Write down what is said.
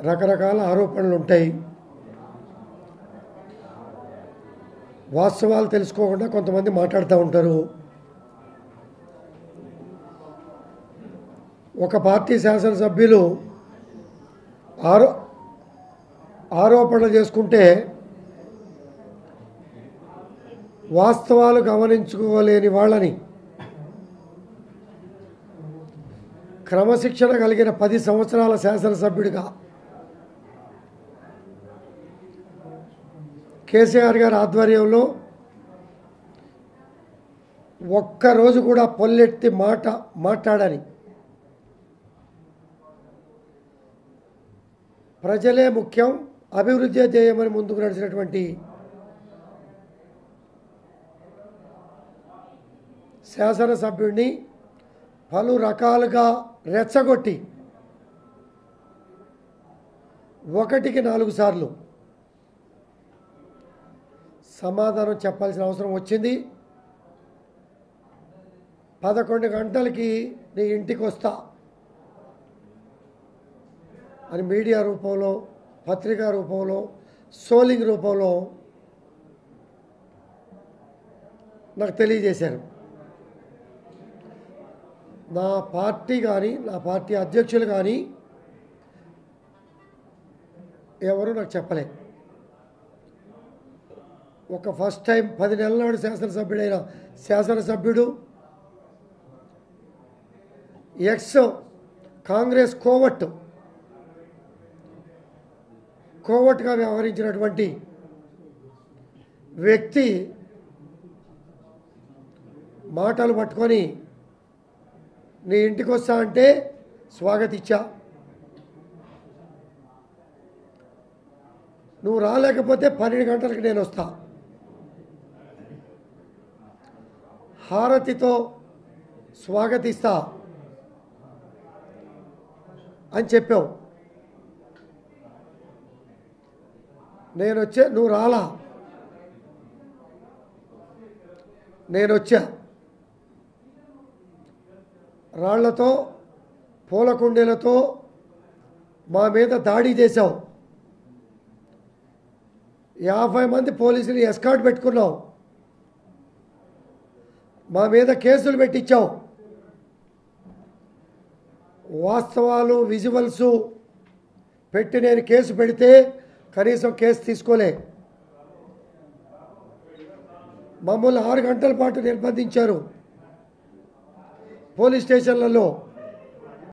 రకరకాల ఆరోపణలు ఉంటాయి. వాస్తవాలు తెలుసుకోకుండా కొంతమంది మాట్లాడుతూ ఉంటారు. ఒక పార్టీ శాసనసభ్యులు ఆరోపణలు చేసుకుంటే వాస్తవాలు గమనించుకోలేని వాళ్ళని క్రమశిక్షణ కలిగిన 10 సంవత్సరాల శాసనసభ్యుడిగా కేసీఆర్ గారి ఆధ్వర్యంలో ఒక్కరోజు కూడా పొల్లెత్తి మాట్లాడని, ప్రజలే ముఖ్యం, అభివృద్ధి ధ్యేయమని ముందుకు నడిచినటువంటి శాసనసభ్యుడిని పలు రకాలుగా రెచ్చగొట్టి 1కి 4 సార్లు సమాధానం చెప్పాల్సిన అవసరం వచ్చింది. 11 గంటలకి నీ ఇంటికి వస్తా అని మీడియా రూపంలో, పత్రికా రూపంలో, సోలింగ్ రూపంలో నాకు తెలియజేశారు. నా పార్టీ కానీ, నా పార్టీ అధ్యక్షులు కానీ ఎవరు నాకు చెప్పలే. ఒక ఫస్ట్ టైం 10 నెలల నాడు శాసనసభ్యుడైన శాసనసభ్యుడు, ఎక్స్ కాంగ్రెస్ కోవట్గా వ్యవహరించినటువంటి వ్యక్తి మాటలు పట్టుకొని నీ ఇంటికి వస్తా అంటే స్వాగతిచ్చా. నువ్వు రాలేకపోతే 12 గంటలకు నేను వస్తా, హారతితో స్వాగతిస్తా అని చెప్పావు. నువ్వు రాలా, నేను వచ్చా. రాళ్లతో, పూల కుండీలతో మా మీద దాడి చేశావు. 50 మంది పోలీసులు ఎస్కార్ట్ పెట్టుకున్నావు. మా మీద కేసులు పెట్టించావు. వాస్తవాలు, విజువల్స్ పెట్టి నేను కేసు పెడితే కనీసం కేసు తీసుకోలే. మమ్మల్ని 6 గంటల పాటు నిర్బంధించారు పోలీస్ స్టేషన్లలో.